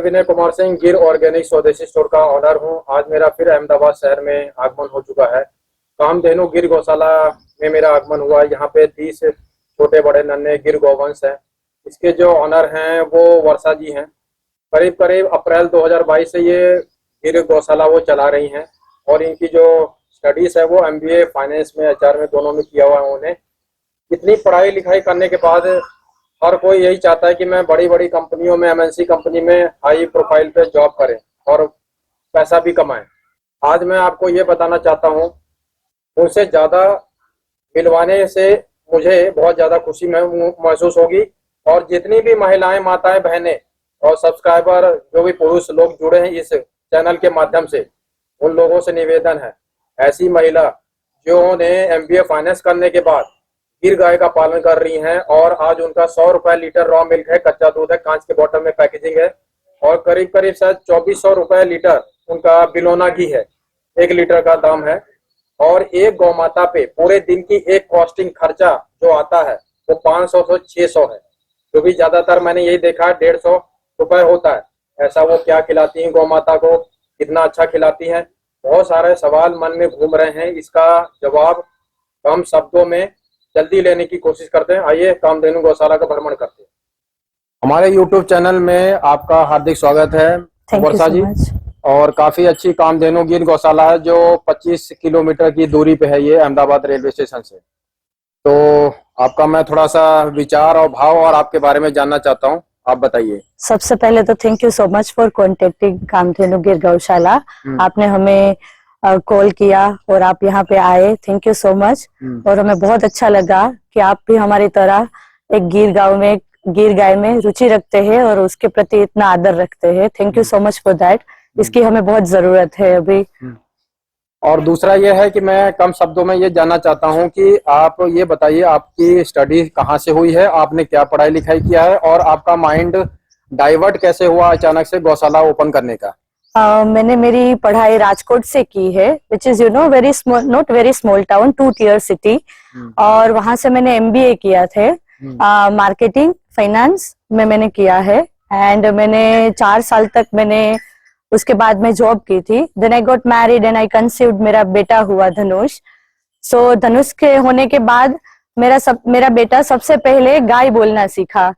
विनय कुमार सिंह, गिर ऑर्गेनिक स्वदेशी स्टोर का ऑनर हूं। आज मेरा फिर अहमदाबाद शहर में आगमन हो चुका है। कामधेनु गिर गौशाला में मेरा आगमन हुआ है। यहाँ पे 30 छोटे बड़े नन्हे गिर गौवंश हैं। इसके जो ऑनर हैं वो वर्षा जी हैं। करीब करीब अप्रैल 2022 से ये गिर गौशाला वो चला रही हैं और इनकी जो स्टडीज है वो MBA फाइनेंस में, HR में, दोनों में किया हुआ है उन्होंने। इतनी पढ़ाई लिखाई करने के बाद हर कोई यही चाहता है कि मैं बड़ी बड़ी कंपनियों में, MNC कंपनी में हाई प्रोफाइल पे जॉब करें और पैसा भी कमाएं। आज मैं आपको ये बताना चाहता हूँ, उनसे ज़्यादा मिलवाने से मुझे बहुत ज़्यादा खुशी महसूस होगी। और जितनी भी महिलाएं, माताएं, बहनें और सब्सक्राइबर जो भी पुरुष लोग जुड़े हैं इस चैनल के माध्यम से, उन लोगों से निवेदन है, ऐसी महिला जो ने MBA फाइनेंस करने के बाद गिर गाय का पालन कर रही हैं और आज उनका 100 रुपए लीटर रॉ मिल्क है, कच्चा दूध है, कांच के बोतल में पैकेजिंग है और करीब करीब शायद 2400 रुपए लीटर उनका बिलोना घी है, 1 लीटर का दाम है। और एक गौ माता पे पूरे दिन की एक कॉस्टिंग खर्चा जो आता है वो 500 से 600 है, जो भी ज्यादातर मैंने यही देखा है 150 रुपए होता है। ऐसा वो क्या खिलाती हैं गौ माता को, कितना अच्छा खिलाती हैं? बहुत सारे सवाल मन में घूम रहे हैं। इसका जवाब कम शब्दों में जल्दी लेने की कोशिश करते हैं। आइए कामधेनु गौशाला का भ्रमण करते हैं। हमारे YouTube चैनल में आपका हार्दिक स्वागत है वर्षा जी। और काफी अच्छी कामधेनु गिर गौशाला है जो 25 किलोमीटर की दूरी पे है ये अहमदाबाद रेलवे स्टेशन से। तो आपका मैं थोड़ा सा विचार और भाव और आपके बारे में जानना चाहता हूँ, आप बताइए। सबसे पहले तो thank you so much for contacting Kamdhenu Gir Gaushala. आपने हमें कॉल किया और आप यहाँ पे आए, थैंक यू सो मच। और हमें बहुत अच्छा लगा कि आप भी हमारी तरह एक गिर गाय में रुचि रखते हैं और उसके प्रति इतना आदर रखते हैं। Thank you so much for that. इसकी हमें बहुत जरूरत है अभी। और दूसरा ये है कि मैं कम शब्दों में ये जानना चाहता हूँ कि आप ये बताइए आपकी स्टडी कहाँ से हुई है, आपने क्या पढ़ाई लिखाई किया है और आपका माइंड डाइवर्ट कैसे हुआ अचानक से गौशाला ओपन करने का? मैंने मेरी पढ़ाई राजकोट से की है, which is very small, not very small town, 2 tier city. और वहां से मैंने MBA किया थे, मार्केटिंग फाइनेंस में मैंने किया है। एंड मैंने 4 साल तक मैंने उसके बाद में जॉब की थी। Then I got married and I conceived, मेरा बेटा हुआ धनुष। सो धनुष के होने के बाद मेरा बेटा सबसे पहले गाय बोलना सीखा।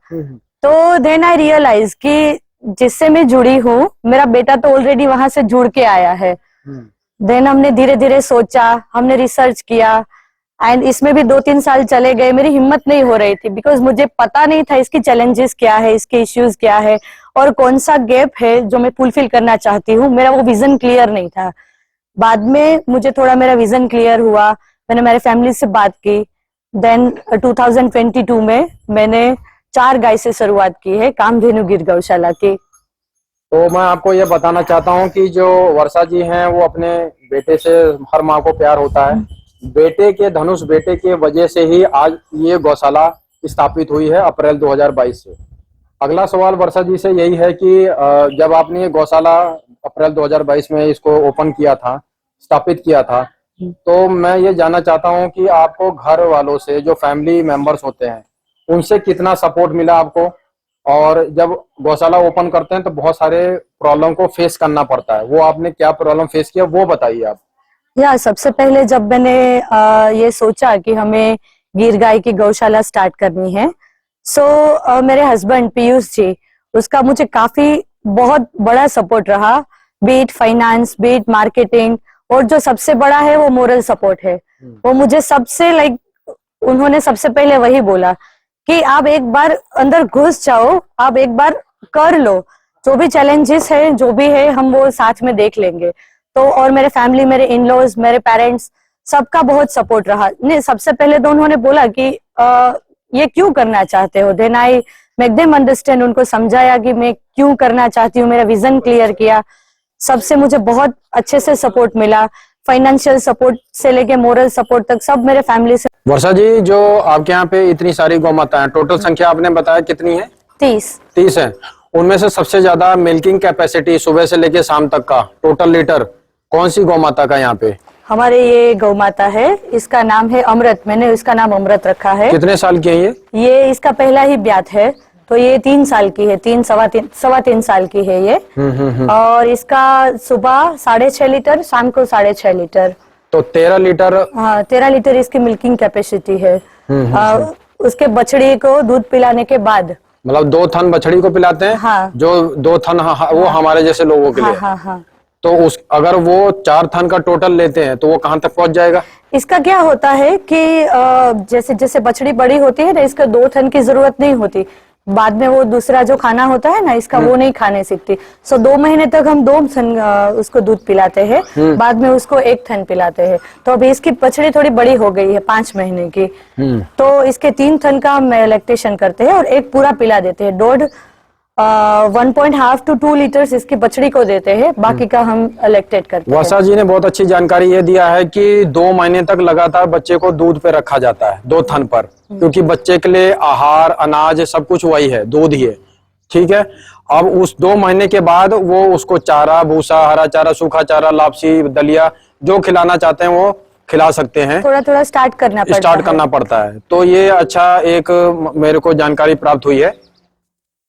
तो देन आई रियलाइज कि जिससे मैं जुड़ी हूँ, मेरा बेटा तो ऑलरेडी वहां से जुड़ के आया है। देन हमने धीरे धीरे सोचा, हमने रिसर्च किया एंड इसमें भी 2-3 साल चले गए। मेरी हिम्मत नहीं हो रही थी बिकॉज मुझे पता नहीं था इसकी चैलेंजेस क्या है, इसके इश्यूज क्या है और कौन सा गैप है जो मैं फुलफिल करना चाहती हूँ। मेरा वो विजन क्लियर नहीं था। बाद में मुझे थोड़ा मेरा विजन क्लियर हुआ, मैंने मेरे फैमिली से बात की। देन 2022 में मैंने 4 गाय से शुरुआत की है कामधेनु गिर गौशाला की। तो मैं आपको ये बताना चाहता हूँ कि जो वर्षा जी हैं वो अपने बेटे से, हर माँ को प्यार होता है, बेटे के, धनुष बेटे के वजह से ही आज ये गौशाला स्थापित हुई है अप्रैल 2022 से। अगला सवाल वर्षा जी से यही है कि जब आपने ये गौशाला अप्रैल 2022 में इसको ओपन किया था, स्थापित किया था, तो मैं ये जानना चाहता हूँ कि आपको घर वालों से, जो फैमिली मेंबर्स होते हैं, उनसे कितना सपोर्ट मिला आपको? और जब गौशाला ओपन करते हैं तो बहुत सारे प्रॉब्लम को फेस करना पड़ता है, वो आपने क्या प्रॉब्लम फेस किया वो बताइए आप। सबसे पहले जब मैंने ये सोचा कि हमें गिर गाय की गौशाला स्टार्ट करनी है, सो मेरे हस्बैंड पीयूष जी, उसका मुझे काफी बहुत बड़ा सपोर्ट रहा, बीट फाइनेंस, बीट मार्केटिंग, और जो सबसे बड़ा है वो मोरल सपोर्ट है। वो मुझे सबसे उन्होंने सबसे पहले वही बोला कि आप एक बार अंदर घुस जाओ, आप एक बार कर लो, जो भी चैलेंजेस है, जो भी है, हम वो साथ में देख लेंगे। तो और मेरे फैमिली, मेरे इन-लॉज, मेरे पेरेंट्स, सबका बहुत सपोर्ट रहा। नहीं, सबसे पहले तो उन्होंने बोला कि ये क्यों करना चाहते हो। Then I make them understand, उनको समझाया कि मैं क्यों करना चाहती हूँ, मेरा विजन क्लियर किया। सबसे मुझे बहुत अच्छे से सपोर्ट मिला, फाइनेंशियल सपोर्ट से लेके मोरल सपोर्ट तक, सब मेरे फैमिली से। वर्षा जी, जो आपके यहाँ पे इतनी सारी गौ माता है, टोटल संख्या आपने बताया कितनी है? 30 है। उनमें से सबसे ज्यादा मिल्किंग कैपेसिटी सुबह से लेके शाम तक का टोटल लीटर कौन सी गौ माता का यहाँ पे? हमारे ये गौ माता है, इसका नाम है अमृत, मैंने इसका नाम अमृत रखा है। कितने साल की है ये? इसका पहला ही ब्यात है। तो ये 3 साल की है, सवा तीन साल की है ये। और इसका सुबह 6.5 लीटर, शाम को 6.5 लीटर। तो 13 लीटर। हाँ, 13 लीटर इसकी मिल्किंग कैपेसिटी है। उसके बछड़ी को दूध पिलाने के बाद, मतलब 2 थन बछड़ी को पिलाते हैं। हाँ। जो 2 थन वो हमारे जैसे लोगों के लिए। हाँ हाँ। तो उस अगर वो 4 थन का टोटल लेते हैं तो वो कहाँ तक पहुंच जाएगा? इसका क्या होता है कि जैसे जैसे बछड़ी बड़ी होती है ना, इसका 2 थन की जरूरत नहीं होती। बाद में वो दूसरा जो खाना होता है ना इसका, वो नहीं खाने सीखती। 2 महीने तक हम 2 थन उसको दूध पिलाते हैं, बाद में उसको 1 थन पिलाते हैं। तो अभी इसकी बछड़ी थोड़ी बड़ी हो गई है, 5 महीने की। तो इसके 3 थन का हम लैक्टेशन करते हैं और 1 पूरा पिला देते हैं। 1.5 to 2 लीटर्स इसकी बछड़ी को देते हैं, बाकी का हम लैक्टेट करते हैं। वर्षा जी ने बहुत अच्छी जानकारी ये दिया है कि 2 महीने तक लगातार बच्चे को दूध पे रखा जाता है, 2 थन पर, क्योंकि बच्चे के लिए आहार, अनाज सब कुछ वही है, दूध ही है। ठीक है। अब उस 2 महीने के बाद वो उसको चारा, भूसा, हरा चारा, सूखा चारा, लापसी, दलिया जो खिलाना चाहते हैं वो खिला सकते हैं। थोड़ा थोड़ा स्टार्ट करना पड़ता है। तो ये अच्छा एक मेरे को जानकारी प्राप्त हुई है।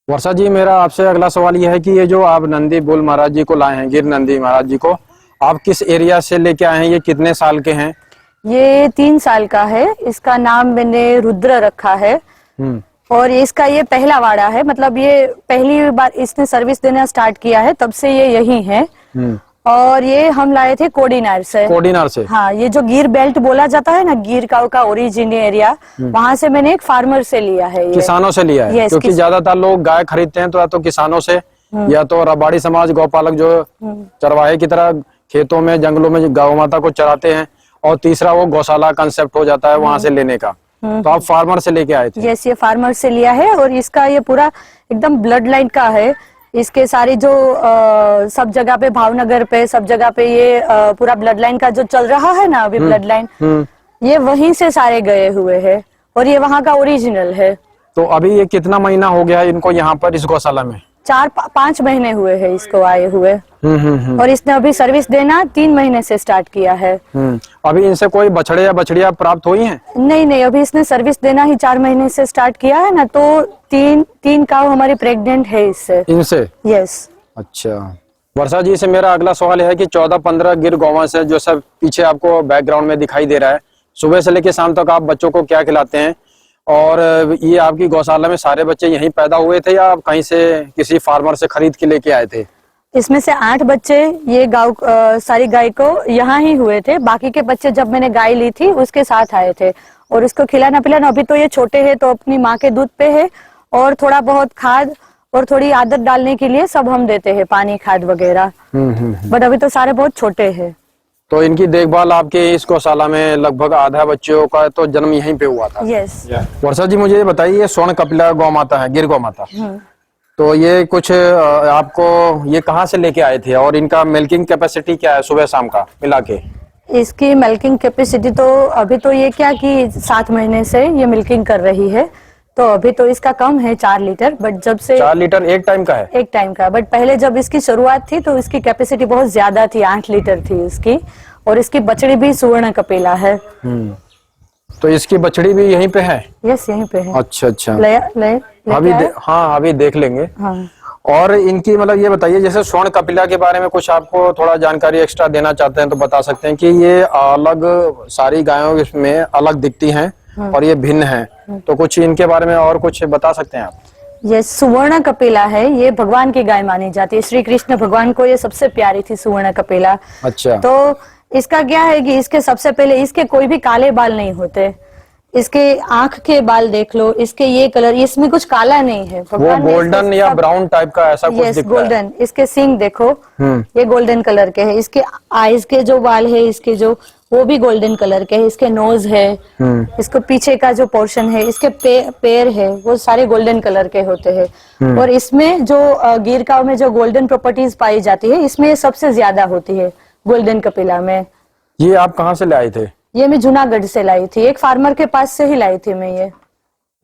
वर्षा जी, मेरा आपसे अगला सवाल यह है कि ये जो आप नंदी बुल महाराज जी को लाए हैं, गिर नंदी महाराज जी को, आप किस एरिया से लेके आए हैं? ये कितने साल के हैं? ये 3 साल का है। इसका नाम मैंने रुद्र रखा है। और इसका ये पहला वाड़ा है, मतलब ये पहली बार इसने सर्विस देना स्टार्ट किया है, तब से ये यही है। और ये हम लाए थे कोडीनार से। हाँ, ये जो गिर बेल्ट बोला जाता है ना, गिर का ओरिजिन एरिया, वहां से मैंने एक फार्मर से लिया है, ये किसानों से लिया है। क्योंकि ज्यादातर लोग गाय खरीदते हैं तो या तो किसानों से, या तो रबाड़ी समाज गौपालक जो चरवाहे की तरह खेतों में, जंगलों में गौ माता को चराते हैं, और तीसरा वो गौशाला कंसेप्ट हो जाता है वहां से लेने का। तो आप फार्मर से लेके आए थे? यस, ये फार्मर से लिया है। और इसका ये पूरा एकदम ब्लड लाइन का है। इसके सारी जो सब जगह पे, भावनगर पे, सब जगह पे ये पूरा ब्लड लाइन का जो चल रहा है ना अभी, ब्लड लाइन, ये वहीं से सारे गए हुए हैं और ये वहाँ का ओरिजिनल है। तो अभी ये कितना महीना हो गया है इनको यहाँ पर इस गौशाला में? 4-5 महीने हुए हैं इसको आए हुए। और इसने अभी सर्विस देना 3 महीने से स्टार्ट किया है। अभी इनसे कोई बछड़े या बछड़ियां प्राप्त हुई हैं? नहीं, अभी इसने सर्विस देना ही 4 महीने से स्टार्ट किया है ना, तो 3 काऊ हमारी प्रेग्नेंट है इससे। इनसे? यस। अच्छा। वर्षा जी से मेरा अगला सवाल है कि 14-15 गिर गौवंश है जो सब पीछे आपको बैकग्राउंड में दिखाई दे रहा है, सुबह से लेकर शाम तक आप बच्चों को क्या खिलाते हैं? और ये आपकी गौशाला में सारे बच्चे यहीं पैदा हुए थे या आप कहीं से किसी फार्मर से खरीद के लेके आए थे? इसमें से 8 बच्चे ये सारी गाय को यहाँ ही हुए थे। बाकी के बच्चे जब मैंने गाय ली थी उसके साथ आए थे। और इसको खिलाना पिलाना, अभी तो ये छोटे हैं तो अपनी माँ के दूध पे है, और थोड़ा बहुत खाद और थोड़ी आदत डालने के लिए सब हम देते हैं, पानी, खाद वगैरह। बट अभी तो सारे बहुत छोटे हैं। तो इनकी देखभाल आपके इस गौशाला में लगभग आधा बच्चों का तो जन्म यहीं पे हुआ था? यस। वर्षा जी, मुझे बताइए, स्वर्ण कपिला गौ माता है, गिर गौ माता, तो ये कुछ आपको ये कहाँ से लेके आए थे और इनका मिल्किंग कैपेसिटी क्या है सुबह शाम का मिला के? इसकी मिल्किंग कैपेसिटी तो अभी तो ये क्या कि 7 महीने से ये मिल्किंग कर रही है, तो अभी तो इसका कम है 4 लीटर। बट जब से 4 लीटर एक टाइम का है? एक टाइम का। बट पहले जब इसकी शुरुआत थी तो इसकी कैपेसिटी बहुत ज्यादा थी, 8 लीटर थी इसकी। और इसकी बछड़ी भी सुवर्ण कपिला है। तो इसकी बछड़ी भी यहीं पे है? यस, यहीं पे है। अच्छा। अभी देख लेंगे। हाँ। और इनकी मतलब ये बताइए, जैसे स्वर्ण कपिला के बारे में कुछ आपको थोड़ा जानकारी एक्स्ट्रा देना चाहते हैं तो बता सकते हैं कि ये अलग, सारी गायों इसमें अलग दिखती हैं और ये भिन्न हैं, तो कुछ इनके बारे में और कुछ बता सकते हैं आप? ये सुवर्ण कपिला है, ये भगवान की गाय मानी जाती है। श्री कृष्ण भगवान को ये सबसे प्यारी थी सुवर्ण कपिला। अच्छा। तो इसका क्या है कि इसके सबसे पहले इसके कोई भी काले बाल नहीं होते। इसके आंख के बाल देख लो, इसके ये कलर, इसमें कुछ काला नहीं है। वो गोल्डन या ब्राउन टाइप का ऐसा कुछ दिखता है। गोल्डन। इसके सींग देखो, ये गोल्डन कलर के है। इसके आईज के जो बाल है इसके जो, वो भी गोल्डन कलर के है। इसके नोज है, इसको पीछे का जो पोर्शन है, इसके पैर है, वो सारे गोल्डन कलर के होते हैं। और इसमें जो गिर काऊ में जो गोल्डन प्रॉपर्टीज पाई जाती है, इसमें सबसे ज्यादा होती है गोल्डन कपिला में। ये आप कहाँ से लाए थे? ये मैं जूनागढ़ से लाई थी, एक फार्मर के पास से ही लाई थी मैं ये।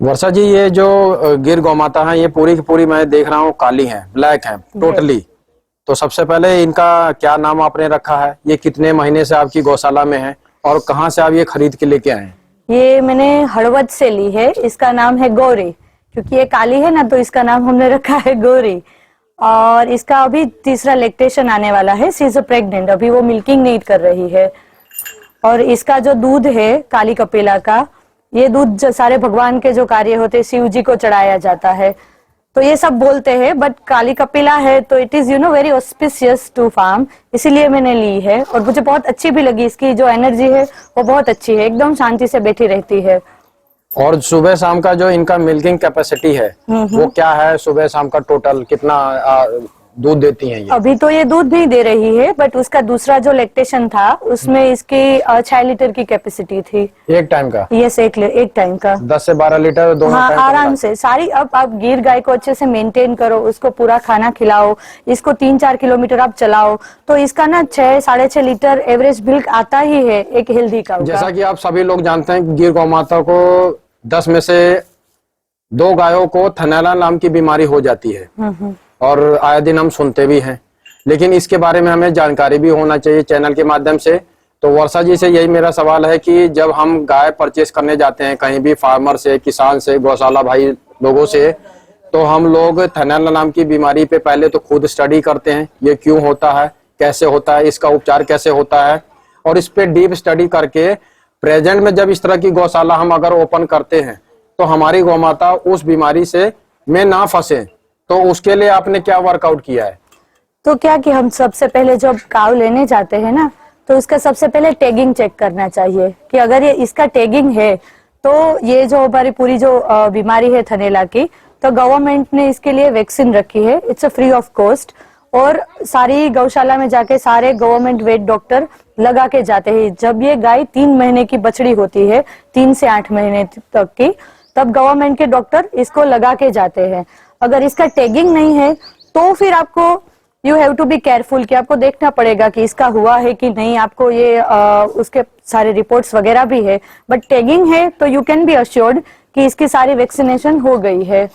वर्षा जी, ये जो गिर गौ माता है ये पूरी की पूरी मैं देख रहा हूँ काली है, ब्लैक है टोटली। तो सबसे पहले इनका क्या नाम आपने रखा है? ये कितने महीने से आपकी गौशाला में है और कहाँ से आप ये खरीद के लेके आए? ये मैंने हड़वद से ली है। इसका नाम है गौरी, क्योंकि ये काली है ना, तो इसका नाम हमने रखा है गौरी। और इसका अभी तीसरा लैक्टेशन आने वाला है, शी इज प्रेग्नेंट, अभी वो मिल्किंग नहीं कर रही है। और इसका जो दूध है काली कपिला का, ये दूध जो सारे भगवान के जो कार्य होते हैं शिव जी को चढ़ाया जाता है, तो ये सब बोलते हैं। बट काली कपिला है तो it is very auspicious to farm, इसीलिए मैंने ली है। और मुझे बहुत अच्छी भी लगी, इसकी जो एनर्जी है वो बहुत अच्छी है, एकदम शांति से बैठी रहती है। और सुबह शाम का जो इनका मिल्किंग कैपेसिटी है वो क्या है, सुबह शाम का टोटल कितना दूध देती हैं ये? अभी तो ये दूध नहीं दे रही है, बट उसका दूसरा जो लैक्टेशन था उसमें इसकी 6 लीटर की कैपेसिटी थी एक टाइम का। यस, एक टाइम का 10 से 12 लीटर दोनों हाँ, टाइम आराम से सारी। अब आप गिर गाय को अच्छे से मेंटेन करो, उसको पूरा खाना खिलाओ, इसको 3-4 किलोमीटर आप चलाओ, तो इसका ना 6-6.5 लीटर एवरेज मिल्क आता ही है एक हेल्दी काऊ का। जैसा कि आप सभी लोग जानते हैं, गिर गौ माता को 10 में से 2 गायों को थनैला नाम की बीमारी हो जाती है और आए दिन हम सुनते भी हैं, लेकिन इसके बारे में हमें जानकारी भी होना चाहिए चैनल के माध्यम से। तो वर्षा जी से यही मेरा सवाल है कि जब हम गाय परचेस करने जाते हैं कहीं भी, फार्मर से, किसान से, गौशाला भाई लोगों से, तो हम लोग थनैला नाम की बीमारी पे पहले तो खुद स्टडी करते हैं, ये क्यों होता है, कैसे होता है, इसका उपचार कैसे होता है, और इस पे डीप स्टडी करके प्रेजेंट में जब इस तरह की गौशाला हम अगर ओपन करते हैं तो हमारी गौ माता उस बीमारी से में ना फंसे, तो उसके लिए आपने क्या वर्कआउट किया है? तो क्या कि हम सबसे पहले जब काऊ लेने जाते हैं ना, तो इसका सबसे पहले टैगिंग चेक करना चाहिए कि अगर ये इसका टैगिंग है तो ये जो हमारी पूरी जो बीमारी है थनैला की, तो गवर्नमेंट ने इसके लिए वैक्सीन रखी है, it's a free of cost. और सारी गौशाला में जाके सारे गवर्नमेंट वेट डॉक्टर लगा के जाते हैं। जब ये गाय 3 महीने की बछड़ी होती है, 3 से 8 महीने तक की, तब गवर्नमेंट के डॉक्टर इसको लगा के जाते हैं। अगर इसका टैगिंग नहीं है तो फिर आपको you have to be careful कि आपको देखना पड़ेगा कि इसका हुआ है कि नहीं। आपको ये उसके सारे रिपोर्ट्स वगैरह भी है, बट टैगिंग है तो यू कैन बी अश्योर्ड कि इसकी सारी वैक्सीनेशन हो गई है।